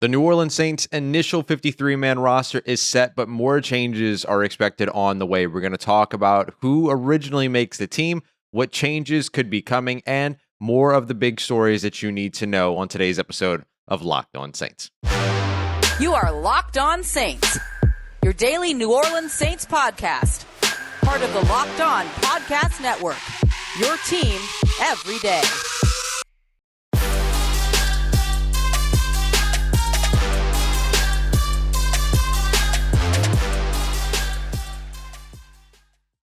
The New Orleans Saints' initial 53-man roster is set, but more changes are expected on the way. We're going to talk about who originally makes the team, what changes could be coming, and more of the big stories that you need to know on today's episode of Locked On Saints. You are Locked On Saints, your daily New Orleans Saints podcast. Part of the Locked On Podcast Network, your team every day.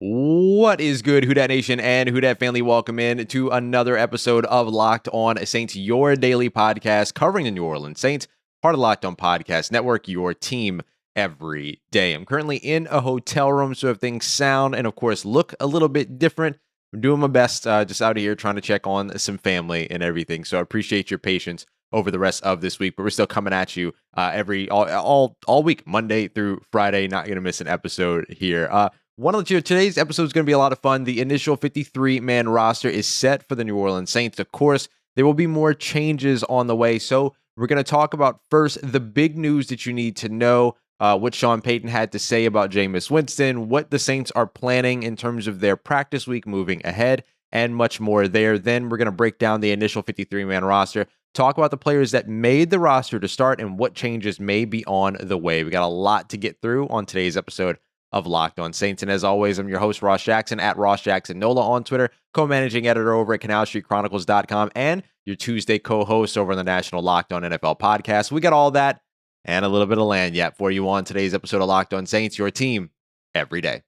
What is good, Who Dat Nation and Who Dat family? Welcome in to another episode of Locked On Saints, your daily podcast covering the New Orleans Saints, part of the Locked On Podcast Network, your team every day. I'm currently in a hotel room, so if things sound and, of course, look a little bit different, I'm doing my best just out here trying to check on some family and everything. So I appreciate your patience over the rest of this week, but we're still coming at you all week, Monday through Friday. Not going to miss an episode here. Today's episode is going to be a lot of fun. The initial 53-man roster is set for the New Orleans Saints. Of course, there will be more changes on the way. So we're going to talk about first the big news that you need to know, what Sean Payton had to say about Jameis Winston, what the Saints are planning in terms of their practice week moving ahead, and much more there. Then we're going to break down the initial 53-man roster, talk about the players that made the roster to start and what changes may be on the way. We got a lot to get through on today's episode of Locked On Saints. And as always, I'm your host, Ross Jackson, at Ross Jackson Nola on Twitter, co-managing editor over at CanalStreetChronicles.com, and your Tuesday co-host over on the National Locked On NFL podcast. We got all that and a little bit of land yet for you on today's episode of Locked On Saints, your team every day.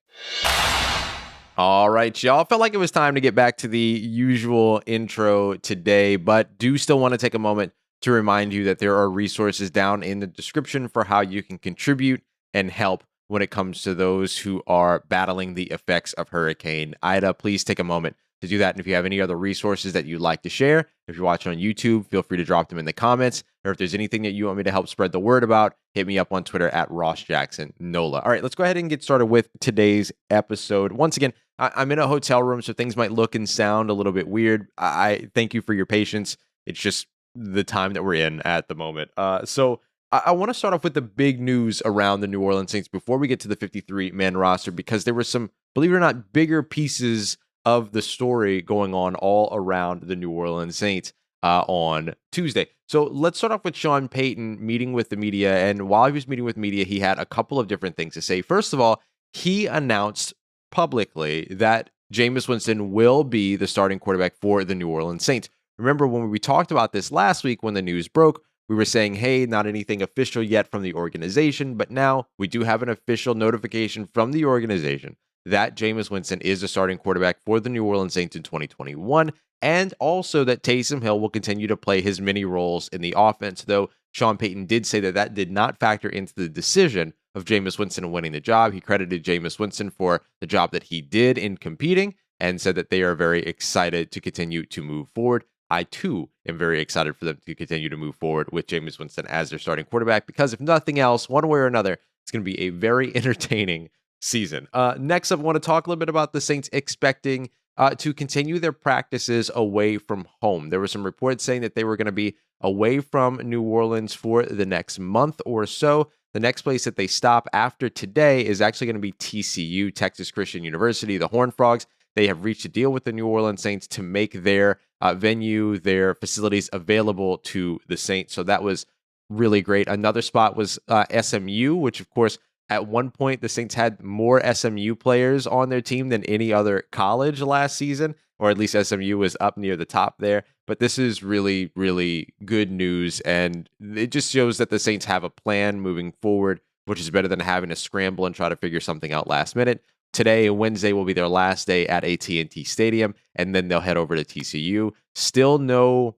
All right, y'all. Felt like it was time to get back to the usual intro today, but do still want to take a moment to remind you that there are resources down in the description for how you can contribute and help when it comes to those who are battling the effects of Hurricane Ida. Please take a moment to do that. And if you have any other resources that you'd like to share, if you're watching on YouTube, feel free to drop them in the comments. Or if there's anything that you want me to help spread the word about, hit me up on Twitter at Ross Jackson Nola. All right, let's go ahead and get started with today's episode. Once again, I'm in a hotel room, so things might look and sound a little bit weird. I thank you for your patience. It's just the time that we're in at the moment. So I want to start off with the big news around the New Orleans Saints before we get to the 53-man roster, because there were some, believe it or not, bigger pieces of the story going on all around the New Orleans Saints on Tuesday. So let's start off with Sean Payton meeting with the media. And while he was meeting with media, he had a couple of different things to say. First of all, he announced publicly that Jameis Winston will be the starting quarterback for the New Orleans Saints. Remember when we talked about this last week when the news broke, we were saying, hey, not anything official yet from the organization, but now we do have an official notification from the organization that Jameis Winston is the starting quarterback for the New Orleans Saints in 2021, and also that Taysom Hill will continue to play his many roles in the offense, though Sean Payton did say that that did not factor into the decision of Jameis Winston winning the job. He credited Jameis Winston for the job that he did in competing and said that they are very excited to continue to move forward. I, too, am very excited for them to continue to move forward with Jameis Winston as their starting quarterback, because if nothing else, one way or another, it's going to be a very entertaining season. Next up, I want to talk a little bit about the Saints expecting to continue their practices away from home. There were some reports saying that they were going to be away from New Orleans for the next month or so. The next place that they stop after today is actually going to be TCU, Texas Christian University, the Horned Frogs. They have reached a deal with the New Orleans Saints to make their venue, their facilities available to the Saints. So that was really great. Another spot was SMU, which, of course, at one point, the Saints had more SMU players on their team than any other college last season, or at least SMU was up near the top there. But this is really, really good news, and it just shows that the Saints have a plan moving forward, which is better than having to scramble and try to figure something out last minute. Today, Wednesday, will be their last day at AT&T Stadium, and then they'll head over to TCU. Still no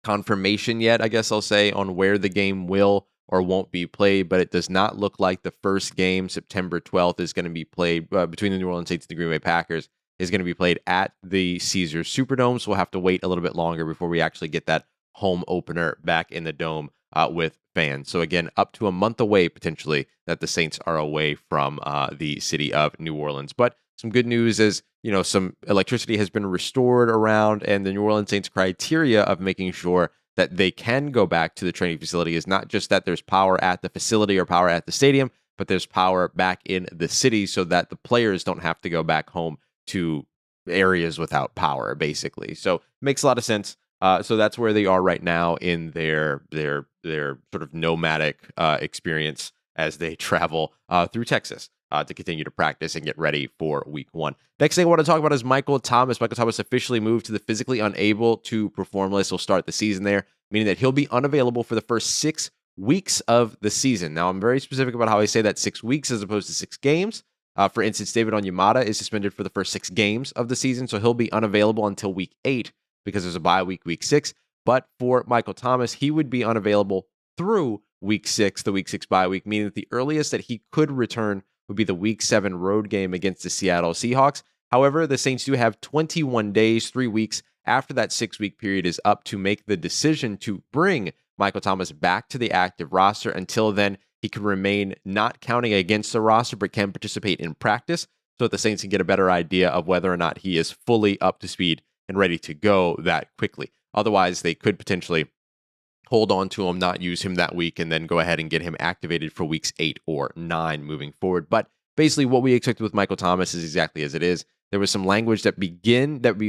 confirmation yet, I guess I'll say, on where the game will or won't be played, but it does not look like the first game, September 12th, is going to be played between the New Orleans Saints and the Green Bay Packers, is going to be played at the Caesars Superdome, so we'll have to wait a little bit longer before we actually get that home opener back in the Dome with fans. So again, up to a month away, potentially, that the Saints are away from the city of New Orleans. But some good news is, some electricity has been restored around, and the New Orleans Saints criteria of making sure that they can go back to the training facility is not just that there's power at the facility or power at the stadium, but there's power back in the city so that the players don't have to go back home to areas without power, basically. So it makes a lot of sense. So that's where they are right now in their sort of nomadic experience as they travel through Texas to continue to practice and get ready for week 1. Next thing I want to talk about is Michael Thomas. Michael Thomas officially moved to the physically unable to perform list. He'll start the season there, meaning that he'll be unavailable for the first 6 weeks of the season. Now, I'm very specific about how I say that 6 weeks as opposed to 6 games. For instance, David Onyemata is suspended for the first 6 games of the season, so he'll be unavailable until week 8 because there's a bye week, week 6. But for Michael Thomas, he would be unavailable through week 6, the week 6 bye week, meaning that the earliest that he could return would be the week 7 road game against the Seattle Seahawks. However, the Saints do have 21 days, 3 weeks after that 6-week period is up to make the decision to bring Michael Thomas back to the active roster. Until then, he can remain not counting against the roster, but can participate in practice so that the Saints can get a better idea of whether or not he is fully up to speed and ready to go that quickly. Otherwise, they could potentially hold on to him, not use him that week, and then go ahead and get him activated for weeks 8 or 9 moving forward. But basically, what we expected with Michael Thomas is exactly as it is. There was some language that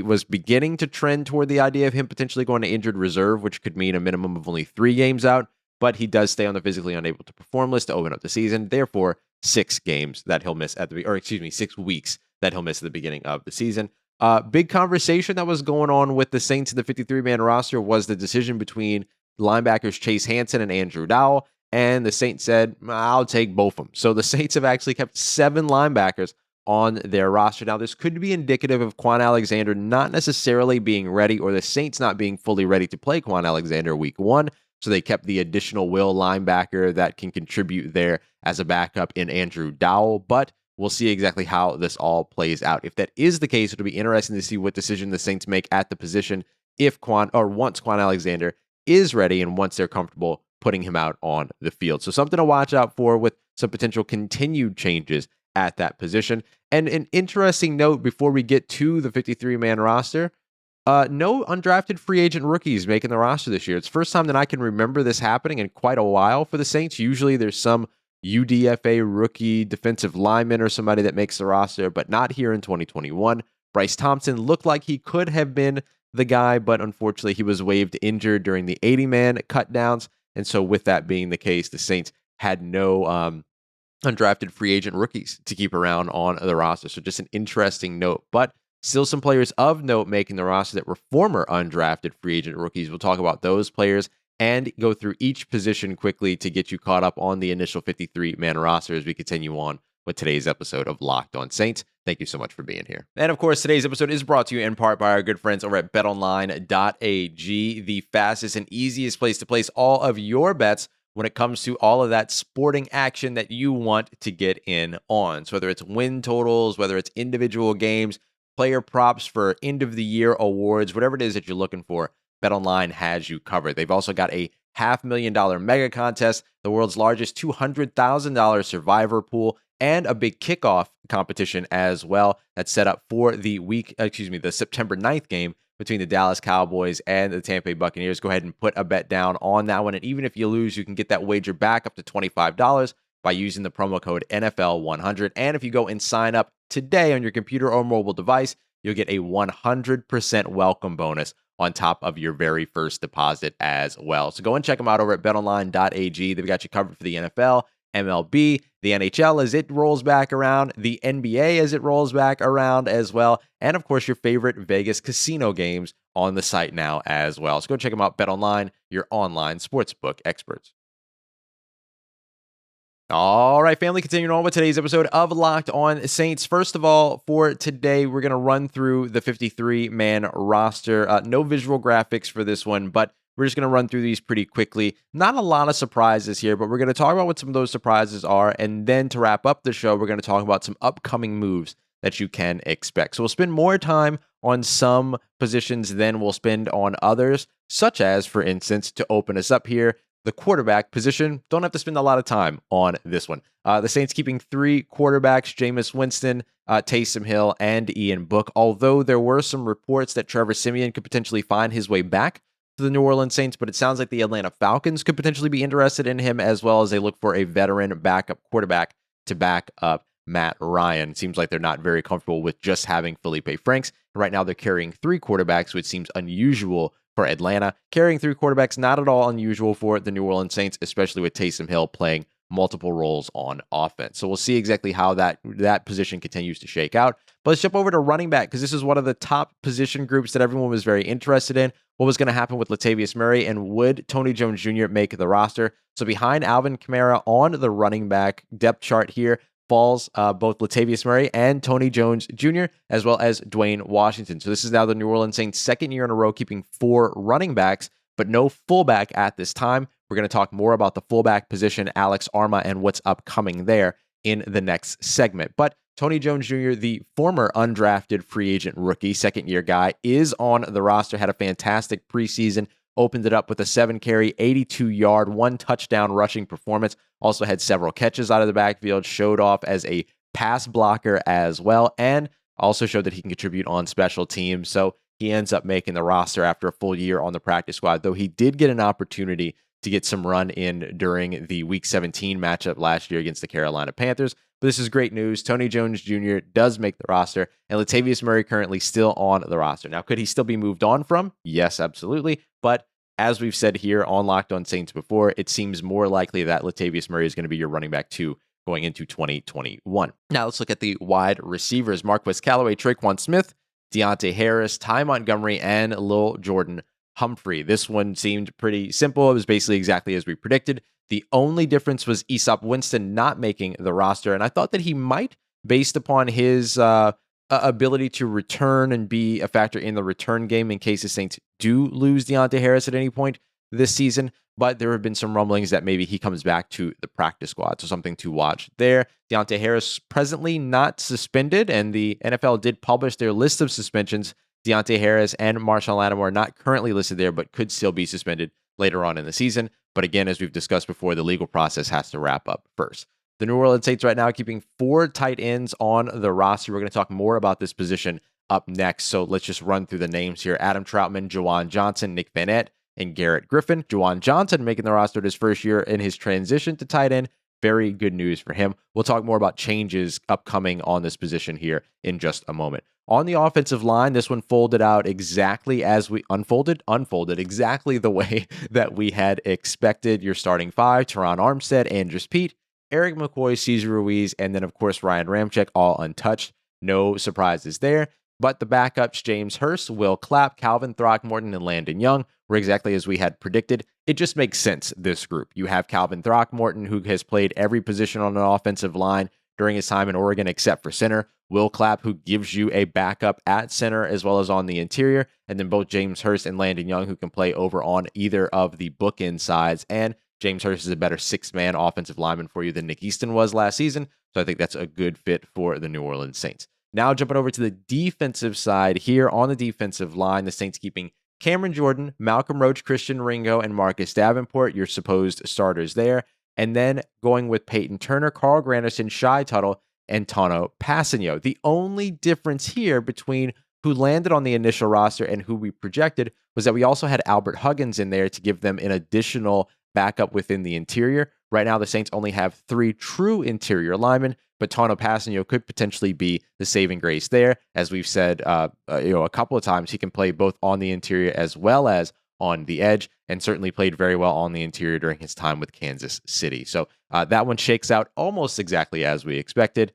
was beginning to trend toward the idea of him potentially going to injured reserve, which could mean a minimum of only 3 games out. But he does stay on the physically unable to perform list to open up the season. Therefore, 6 games that he'll miss 6 weeks that he'll miss at the beginning of the season. Big conversation that was going on with the Saints in the 53-man roster was the decision between linebackers Chase Hansen and Andrew Dowell, and the Saints said, I'll take both of them. So the Saints have actually kept 7 linebackers on their roster. Now, this could be indicative of Kwon Alexander not necessarily being ready, or the Saints not being fully ready to play Kwon Alexander week 1. So they kept the additional Wil linebacker that can contribute there as a backup in Andrew Dowell. But we'll see exactly how this all plays out. If that is the case, it'll be interesting to see what decision the Saints make at the position once Kwon Alexander is ready and once they're comfortable putting him out on the field. So something to watch out for with some potential continued changes at that position. And an interesting note before we get to the 53-man roster, no undrafted free agent rookies making the roster this year. It's the first time that I can remember this happening in quite a while for the Saints. Usually there's some UDFA rookie defensive lineman or somebody that makes the roster, but not here in 2021. Bryce Thompson looked like he could have been the guy, but unfortunately he was waived injured during the 80-man cutdowns. And so with that being the case, the Saints had no undrafted free agent rookies to keep around on the roster. So just an interesting note, but still some players of note making the roster that were former undrafted free agent rookies. We'll talk about those players and go through each position quickly to get you caught up on the initial 53-man roster as we continue on with today's episode of Locked On Saints. Thank you so much for being here. And of course, today's episode is brought to you in part by our good friends over at betonline.ag, the fastest and easiest place to place all of your bets when it comes to all of that sporting action that you want to get in on. So whether it's win totals, whether it's individual games, player props for end of the year awards, whatever it is that you're looking for, BetOnline has you covered. They've also got a $500,000 mega contest, the world's largest $200,000 survivor pool, and a big kickoff competition as well that's set up for the September 9th game between the Dallas Cowboys and the Tampa Bay Buccaneers. Go ahead and put a bet down on that one. And even if you lose, you can get that wager back up to $25 by using the promo code NFL100. And if you go and sign up today on your computer or mobile device, you'll get a 100% welcome bonus on top of your very first deposit as well. So go and check them out over at betonline.ag. They've got you covered for the NFL, MLB, the NHL as it rolls back around, the NBA as it rolls back around as well, and of course your favorite Vegas casino games on the site now as well. So go check them out, BetOnline, your online sportsbook experts. All right, family, continuing on with today's episode of Locked On Saints. First of all, for today, we're going to run through the 53-man roster. No visual graphics for this one, but we're just going to run through these pretty quickly. Not a lot of surprises here, but we're going to talk about what some of those surprises are. And then to wrap up the show, we're going to talk about some upcoming moves that you can expect. So we'll spend more time on some positions than we'll spend on others, such as, for instance, to open us up here, the quarterback position. Don't have to spend a lot of time on this one. The Saints keeping 3 quarterbacks, Jameis Winston, Taysom Hill, and Ian Book. Although there were some reports that Trevor Siemian could potentially find his way back to the New Orleans Saints, but it sounds like the Atlanta Falcons could potentially be interested in him, as well as they look for a veteran backup quarterback to back up Matt Ryan. Seems like they're not very comfortable with just having Felipe Franks. Right now they're carrying 3 quarterbacks, which seems unusual for Atlanta. Carrying 3 quarterbacks, not at all unusual for the New Orleans Saints, especially with Taysom Hill playing multiple roles on offense. So we'll see exactly how that position continues to shake out. But let's jump over to running back, because this is one of the top position groups that everyone was very interested in. What was going to happen with Latavius Murray, and would Tony Jones Jr. make the roster? So behind Alvin Kamara on the running back depth chart here falls both Latavius Murray and Tony Jones Jr., as well as Dwayne Washington. So this is now the New Orleans Saints' second year in a row keeping 4 running backs, but no fullback at this time. We're going to talk more about the fullback position, Alex Arma, and what's upcoming there in the next segment. But Tony Jones Jr., the former undrafted free agent rookie, second-year guy, is on the roster, had a fantastic preseason, opened it up with a 7-carry, 82-yard, 1-touchdown rushing performance, also had several catches out of the backfield, showed off as a pass blocker as well, and also showed that he can contribute on special teams. So he ends up making the roster after a full year on the practice squad, though he did get an opportunity to get some run in during the Week 17 matchup last year against the Carolina Panthers. But this is great news. Tony Jones Jr. does make the roster, and Latavius Murray currently still on the roster. Now, could he still be moved on from? Yes, absolutely. But as we've said here on Locked On Saints before, it seems more likely that Latavius Murray is going to be your running back 2 going into 2021. Now, let's look at the wide receivers. Marquez Callaway, Traquan Smith, Deontay Harris, Ty Montgomery, and Lil Jordan Humphrey. This one seemed pretty simple. It was basically exactly as we predicted. The only difference was Aesop Winston not making the roster, and I thought that he might, based upon his ability to return and be a factor in the return game in case the Saints do lose Deontay Harris at any point this season. But there have been some rumblings that maybe he comes back to the practice squad, so something to watch there. Deontay Harris presently not suspended, and the NFL did publish their list of suspensions. Deontay Harris and Marshawn Lattimore are not currently listed there, but could still be suspended later on in the season. But again, as we've discussed before, the legal process has to wrap up first. The New Orleans Saints right now keeping 4 tight ends on the roster. We're going to talk more about this position up next. So let's just run through the names here. Adam Trautman, Juwan Johnson, Nick Vannett, and Garrett Griffin. Juwan Johnson making the roster his first year in his transition to tight end. Very good news for him. We'll talk more about changes upcoming on this position here in just a moment. On the offensive line, this one folded out exactly as we unfolded exactly the way that we had expected. Your starting 5, Teron Armstead, Andrus Peat, Eric McCoy, Cesar Ruiz, and then, of course, Ryan Ramczyk, all untouched. No surprises there. But the backups, James Hurst, Will Clapp, Calvin Throckmorton, and Landon Young, were exactly as we had predicted. It just makes sense, this group. You have Calvin Throckmorton, who has played every position on an offensive line during his time in Oregon except for center. Will Clapp, who gives you a backup at center as well as on the interior. And then both James Hurst and Landon Young, who can play over on either of the bookend sides. And James Hurst is a better 6-man offensive lineman for you than Nick Easton was last season. So I think that's a good fit for the New Orleans Saints. Now jumping over to the defensive side here on the defensive line, the Saints keeping Cameron Jordan, Malcolm Roach, Christian Ringo, and Marcus Davenport, your supposed starters there. And then going with Payton Turner, Carl Granderson, Shai Tuttle, and Tano Passanio. The only difference here between who landed on the initial roster and who we projected was that we also had Albert Huggins in there to give them an additional backup within the interior. Right now, the Saints only have 3 true interior linemen, but Tano Passanio could potentially be the saving grace there. As we've said a couple of times, he can play both on the interior as well as on the edge, and certainly played very well on the interior during his time with Kansas City. So that one shakes out almost exactly as we expected,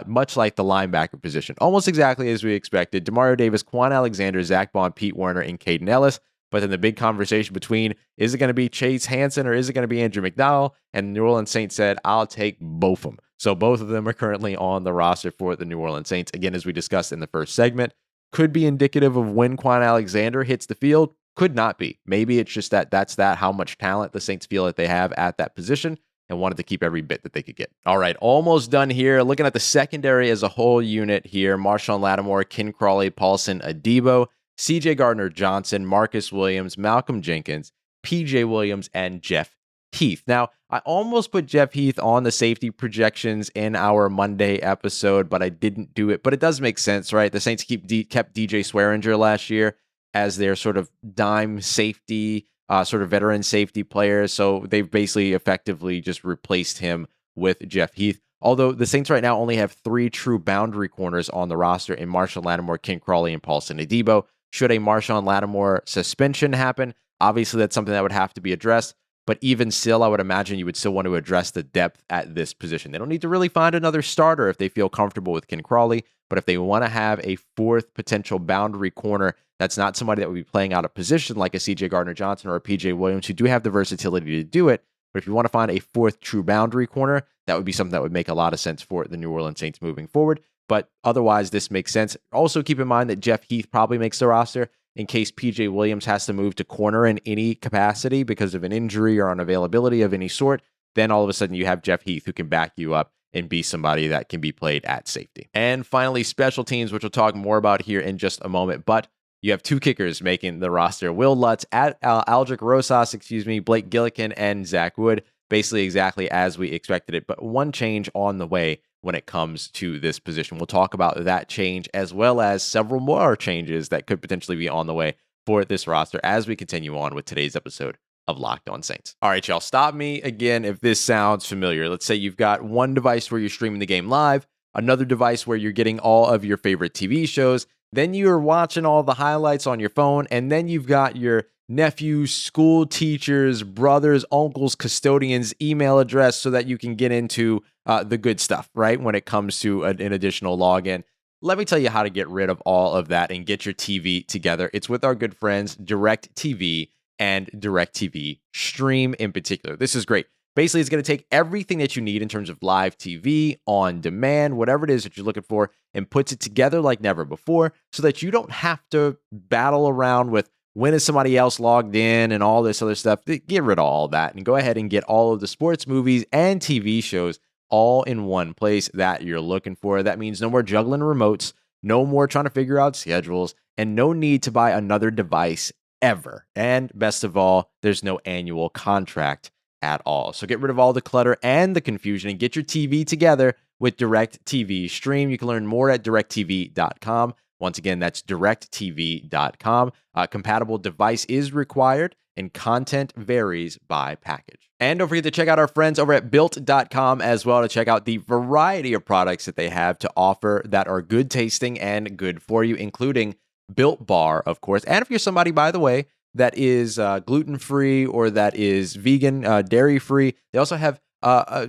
much like the linebacker position. Almost exactly as we expected. Demario Davis, Kwon Alexander, Zach Bond, Pete Werner, and Caden Ellis. But then the big conversation between, is it going to be Chase Hansen or is it going to be Andrew McDowell? And the New Orleans Saints said, I'll take both of them. So both of them are currently on the roster for the New Orleans Saints. Again, as we discussed in the first segment, could be indicative of when Kwon Alexander hits the field. Could not be. Maybe it's just that's how much talent the Saints feel that they have at that position and wanted to keep every bit that they could get. All right, almost done here. Looking at the secondary as a whole unit here, Marshawn Lattimore, Ken Crawley, Paulson Adebo, CJ Gardner-Johnson, Marcus Williams, Malcolm Jenkins, PJ Williams, and Jeff Heath. Now, I almost put Jeff Heath on the safety projections in our Monday episode, but I didn't do it. But it does make sense, right? The Saints kept DJ Swearinger last year. as their sort of dime safety, sort of veteran safety player. So they've basically effectively just replaced him with Jeff Heath. Although the Saints right now only have 3 true boundary corners on the roster in Marshawn Lattimore, Ken Crawley, and Paulson Adebo. Should a Marshawn Lattimore suspension happen, obviously that's something that would have to be addressed. But even still, I would imagine you would still want to address the depth at this position. They don't need to really find another starter if they feel comfortable with Ken Crawley. But if they want to have a 4th potential boundary corner, that's not somebody that would be playing out of position like a CJ Gardner-Johnson or a PJ Williams, who do have the versatility to do it. But if you want to find a 4th true boundary corner, that would be something that would make a lot of sense for the New Orleans Saints moving forward. But otherwise, this makes sense. Also, keep in mind that Jeff Heath probably makes the roster in case PJ Williams has to move to corner in any capacity because of an injury or unavailability of any sort. Then all of a sudden you have Jeff Heath who can back you up and be somebody that can be played at safety. And finally, special teams, which we'll talk more about here in just a moment. But you have 2 kickers making the roster: Wil Lutz, Aldrick Rosas, Blake Gillikin, and Zach Wood. Basically exactly as we expected it, but one change on the way when it comes to this position. We'll talk about that change as well as several more changes that could potentially be on the way for this roster as we continue on with today's episode of Locked On Saints. All right, y'all, stop me again if this sounds familiar. Let's say you've got one device where you're streaming the game live, another device where you're getting all of your favorite TV shows, then you're watching all the highlights on your phone, and then you've got your nephews, school teachers, brothers, uncles, custodians' email address so that you can get into the good stuff, right? When it comes to an additional login. Let me tell you how to get rid of all of that and get your TV together. It's with our good friends DirecTV and DirecTV Stream in particular. This is great. Basically, it's going to take everything that you need in terms of live TV, on demand, whatever it is that you're looking for, and puts it together like never before so that you don't have to battle around with when is somebody else logged in and all this other stuff. Get rid of all that and go ahead and get all of the sports, movies, and TV shows all in one place that you're looking for. That means no more juggling remotes, no more trying to figure out schedules, and no need to buy another device ever. And best of all, there's no annual contract at all. So get rid of all the clutter and the confusion and get your TV together with DirecTV Stream. You can learn more at directtv.com. Once again, that's directtv.com. Compatible device is required and content varies by package. And don't forget to check out our friends over at built.com as well to check out the variety of products that they have to offer that are good tasting and good for you, including Built Bar, of course. And if you're somebody, by the way, that is gluten-free or that is vegan, dairy-free, they also have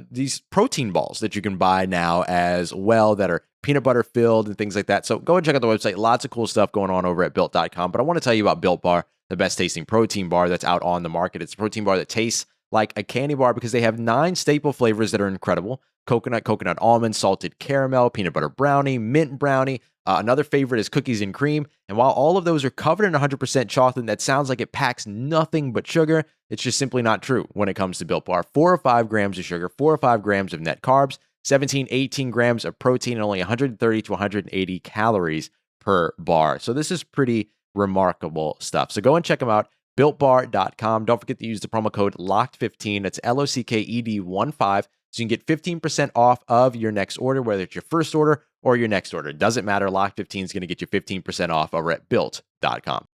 these protein balls that you can buy now as well that are peanut butter filled and things like that. So go and check out the website. Lots of cool stuff going on over at built.com. But I want to tell you about Built Bar, the best tasting protein bar that's out on the market. It's a protein bar that tastes like a candy bar because they have 9 staple flavors that are incredible: coconut, coconut almond, salted caramel, peanut butter brownie, mint brownie. Another favorite is cookies and cream. And while all of those are covered in 100% chocolate, that sounds like it packs nothing but sugar. It's just simply not true when it comes to Built Bar. 4 or 5 grams of sugar, 4 or 5 grams of net carbs, 17, 18 grams of protein, and only 130 to 180 calories per bar. So this is pretty remarkable stuff. So go and check them out, builtbar.com. Don't forget to use the promo code LOCKED15. That's LOCKED15. So you can get 15% off of your next order, whether it's your first order or your next order. It doesn't matter. Locked15 is going to get you 15% off over at built.com.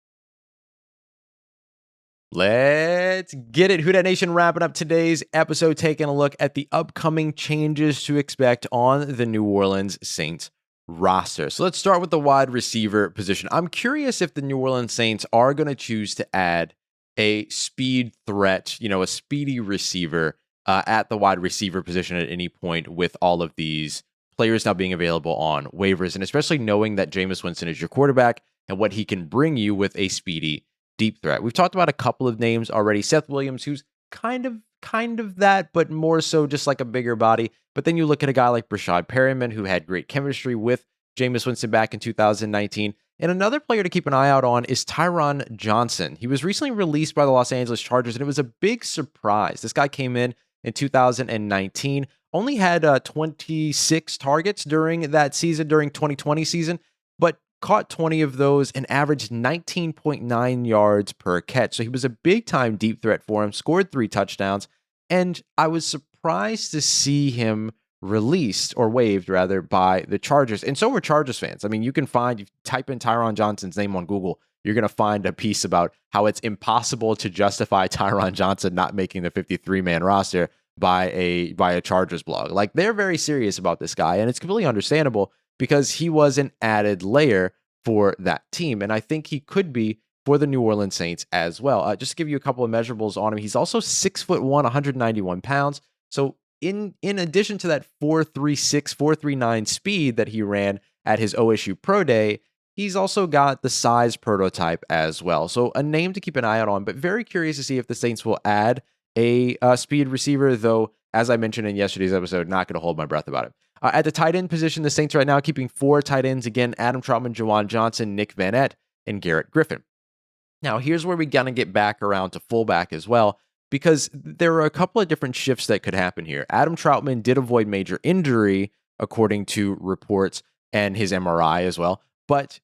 Let's get it. Who Dat Nation wrapping up today's episode, taking a look at the upcoming changes to expect on the New Orleans Saints roster. So let's start with the wide receiver position. I'm curious if the New Orleans Saints are going to choose to add a speed threat, a speedy receiver at the wide receiver position at any point with all of these players now being available on waivers, and especially knowing that Jameis Winston is your quarterback and what he can bring you with a speedy deep threat. We've talked about a couple of names already. Seth Williams, who's kind of that, but more so just like a bigger body. But then you look at a guy like Brashad Perriman, who had great chemistry with Jameis Winston back in 2019. And another player to keep an eye out on is Tyron Johnson. He was recently released by the Los Angeles Chargers, and it was a big surprise. This guy came in 2019, only had 26 targets during that season, during 2020 season, but caught 20 of those and averaged 19.9 yards per catch. So he was a big-time deep threat for him, scored 3 touchdowns, and I was surprised to see him released, or waived rather, by the Chargers. And so were Chargers fans. I mean, you type in Tyron Johnson's name on Google, you're going to find a piece about how it's impossible to justify Tyron Johnson not making the 53-man roster by a Chargers blog. Like, they're very serious about this guy, and it's completely understandable because he was an added layer for that team, and I think he could be for the New Orleans Saints as well. Just to give you a couple of measurables on him, he's also 6'1", 191 pounds. So in addition to that 4.36, 4.39 speed that he ran at his OSU Pro Day, he's also got the size prototype as well. So a name to keep an eye out on, but very curious to see if the Saints will add a speed receiver, though, as I mentioned in yesterday's episode, not going to hold my breath about it. At the tight end position, the Saints right now keeping 4 tight ends. Again, Adam Trautman, Juwan Johnson, Nick Vannett, and Garrett Griffin. Now, here's where we're going to get back around to fullback as well, because there are a couple of different shifts that could happen here. Adam Trautman did avoid major injury, according to reports, and his MRI as well, but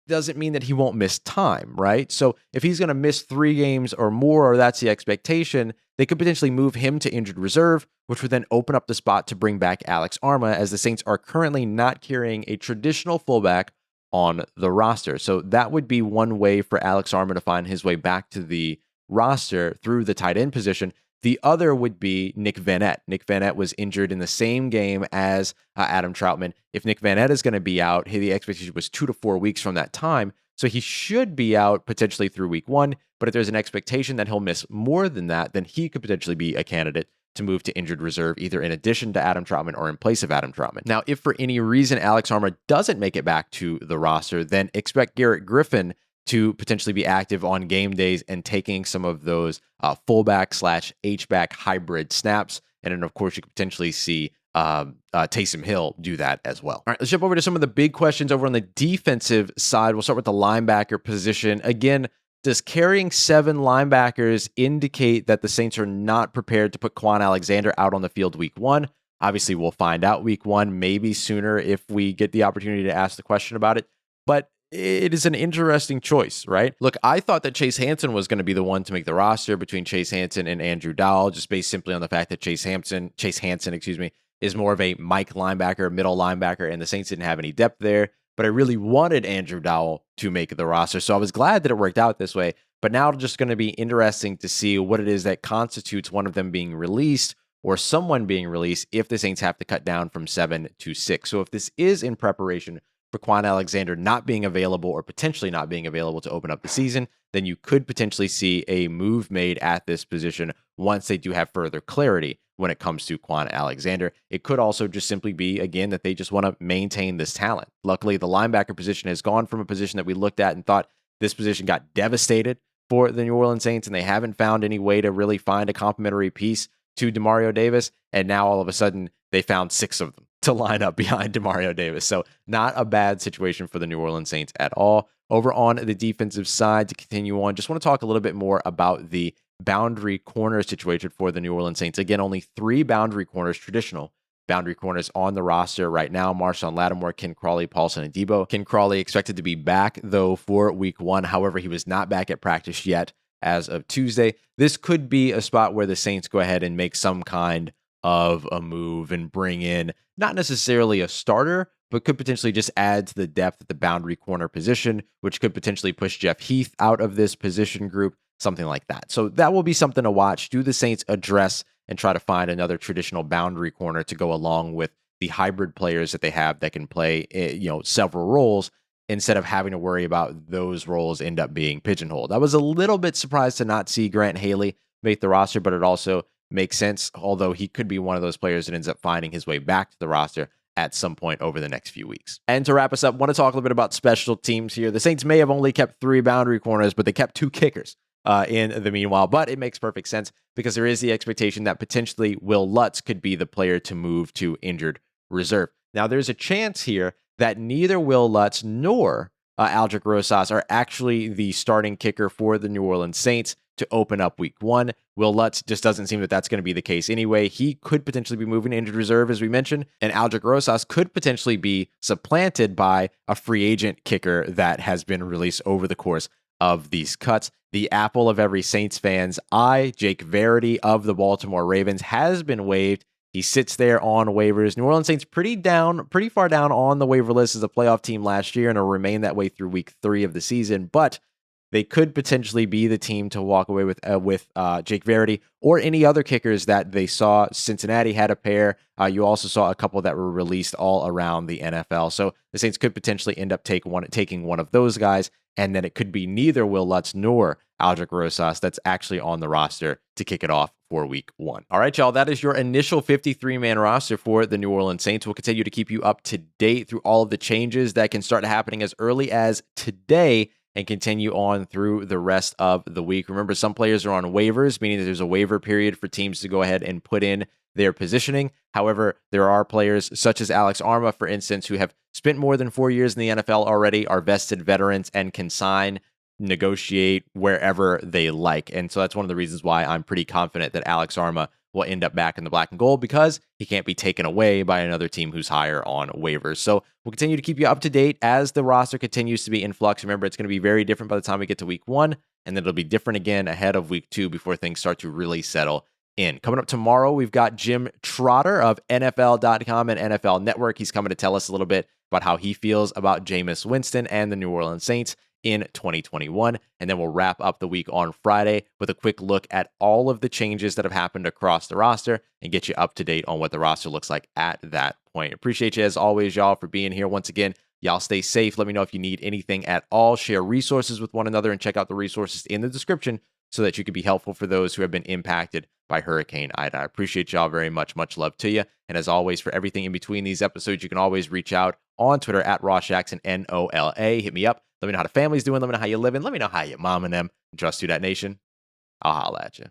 doesn't mean that he won't miss time, right? So if he's going to miss 3 games or more, or that's the expectation, they could potentially move him to injured reserve, which would then open up the spot to bring back Alex Arma, as the Saints are currently not carrying a traditional fullback on the roster. So that would be one way for Alex Arma to find his way back to the roster through the tight end position. The other would be Nick Vannett. Nick Vannett was injured in the same game as Adam Trautman. If Nick Vannett is going to be out, the expectation was 2 to 4 weeks from that time. So he should be out potentially through week 1. But if there's an expectation that he'll miss more than that, then he could potentially be a candidate to move to injured reserve, either in addition to Adam Trautman or in place of Adam Trautman. Now, if for any reason Alex Arma doesn't make it back to the roster, then expect Garrett Griffin to potentially be active on game days and taking some of those fullback / H-back hybrid snaps. And then, of course, you could potentially see Taysom Hill do that as well. All right, let's jump over to some of the big questions over on the defensive side. We'll start with the linebacker position. Again, does carrying 7 linebackers indicate that the Saints are not prepared to put Kwon Alexander out on the field week 1? Obviously, we'll find out week 1, maybe sooner if we get the opportunity to ask the question about it. But it is an interesting choice, right? Look, I thought that Chase Hansen was going to be the one to make the roster between Chase Hansen and Andrew Dowell, just based simply on the fact that Chase Hansen, is more of a Mike linebacker, middle linebacker, and the Saints didn't have any depth there. But I really wanted Andrew Dowell to make the roster, so I was glad that it worked out this way. But now it's just going to be interesting to see what it is that constitutes one of them being released or someone being released if the Saints have to cut down from 7 to 6. So if this is in preparation for Kwon Alexander not being available or potentially not being available to open up the season, then you could potentially see a move made at this position once they do have further clarity when it comes to Kwon Alexander. It could also just simply be, again, that they just want to maintain this talent. Luckily, the linebacker position has gone from a position that we looked at and thought this position got devastated for the New Orleans Saints, and they haven't found any way to really find a complementary piece to Demario Davis, and now all of a sudden they found 6 of them to line up behind Demario Davis. So not a bad situation for the New Orleans Saints at all. Over on the defensive side, to continue on, just want to talk a little bit more about the boundary corner situation for the New Orleans Saints. Again, only 3 boundary corners, traditional boundary corners on the roster right now: Marshawn Lattimore, Ken Crawley, Paulson Adebo. Ken Crawley expected to be back, though, for week 1. However, he was not back at practice yet as of Tuesday. This could be a spot where the Saints go ahead and make some kind of a move and bring in not necessarily a starter, but could potentially just add to the depth at the boundary corner position, which could potentially push Jeff Heath out of this position group, something like that. So that will be something to watch. Do the Saints address and try to find another traditional boundary corner to go along with the hybrid players that they have that can play, several roles, instead of having to worry about those roles end up being pigeonholed? I was a little bit surprised to not see Grant Haley make the roster, but it also makes sense, although he could be one of those players that ends up finding his way back to the roster at some point over the next few weeks. And to wrap us up, I want to talk a little bit about special teams here. The Saints may have only kept 3 boundary corners, but they kept 2 kickers in the meanwhile. But it makes perfect sense because there is the expectation that potentially Wil Lutz could be the player to move to injured reserve. Now, there's a chance here that neither Wil Lutz nor Aldrick Rosas are actually the starting kicker for the New Orleans Saints to open up week 1. Wil Lutz just doesn't seem that that's going to be the case anyway. He could potentially be moving to injured reserve, as we mentioned, and Aldrick Rosas could potentially be supplanted by a free agent kicker that has been released over the course of these cuts. The apple of every Saints fan's eye, Jake Verity of the Baltimore Ravens, has been waived. He sits there on waivers. New Orleans Saints pretty far down on the waiver list as a playoff team last year and will remain that way through week 3 of the season. But they could potentially be the team to walk away with Jake Verity or any other kickers that they saw. Cincinnati had a pair. You also saw a couple that were released all around the NFL. So the Saints could potentially end up taking one of those guys, and then it could be neither Wil Lutz nor Aldrick Rosas that's actually on the roster to kick it off for week 1. All right, y'all, that is your initial 53-man roster for the New Orleans Saints. We'll continue to keep you up to date through all of the changes that can start happening as early as today and continue on through the rest of the week. Remember, some players are on waivers, meaning that there's a waiver period for teams to go ahead and put in their positioning. However, there are players such as Alex Arma, for instance, who have spent more than 4 years in the NFL already, are vested veterans, and can sign, negotiate wherever they like. And so that's one of the reasons why I'm pretty confident that Alex Arma will end up back in the black and gold, because he can't be taken away by another team who's higher on waivers. So we'll continue to keep you up to date as the roster continues to be in flux. Remember, it's going to be very different by the time we get to week 1, and then it'll be different again ahead of week 2 before things start to really settle in. Coming up tomorrow, we've got Jim Trotter of NFL.com and NFL Network. He's coming to tell us a little bit about how he feels about Jameis Winston and the New Orleans Saints in 2021. And then we'll wrap up the week on Friday with a quick look at all of the changes that have happened across the roster and get you up to date on what the roster looks like at that point. Appreciate you as always, y'all, for being here. Once again, y'all stay safe. Let me know if you need anything at all. Share resources with one another and check out the resources in the description so that you can be helpful for those who have been impacted by Hurricane Ida. I appreciate y'all very much. Much love to you. And as always, for everything in between these episodes, you can always reach out on Twitter at Ross Jackson, NOLA. Hit me up. Let me know how the family's doing. Let me know how you're living. Let me know how your mom and them. Trust you, that nation. I'll holla at you.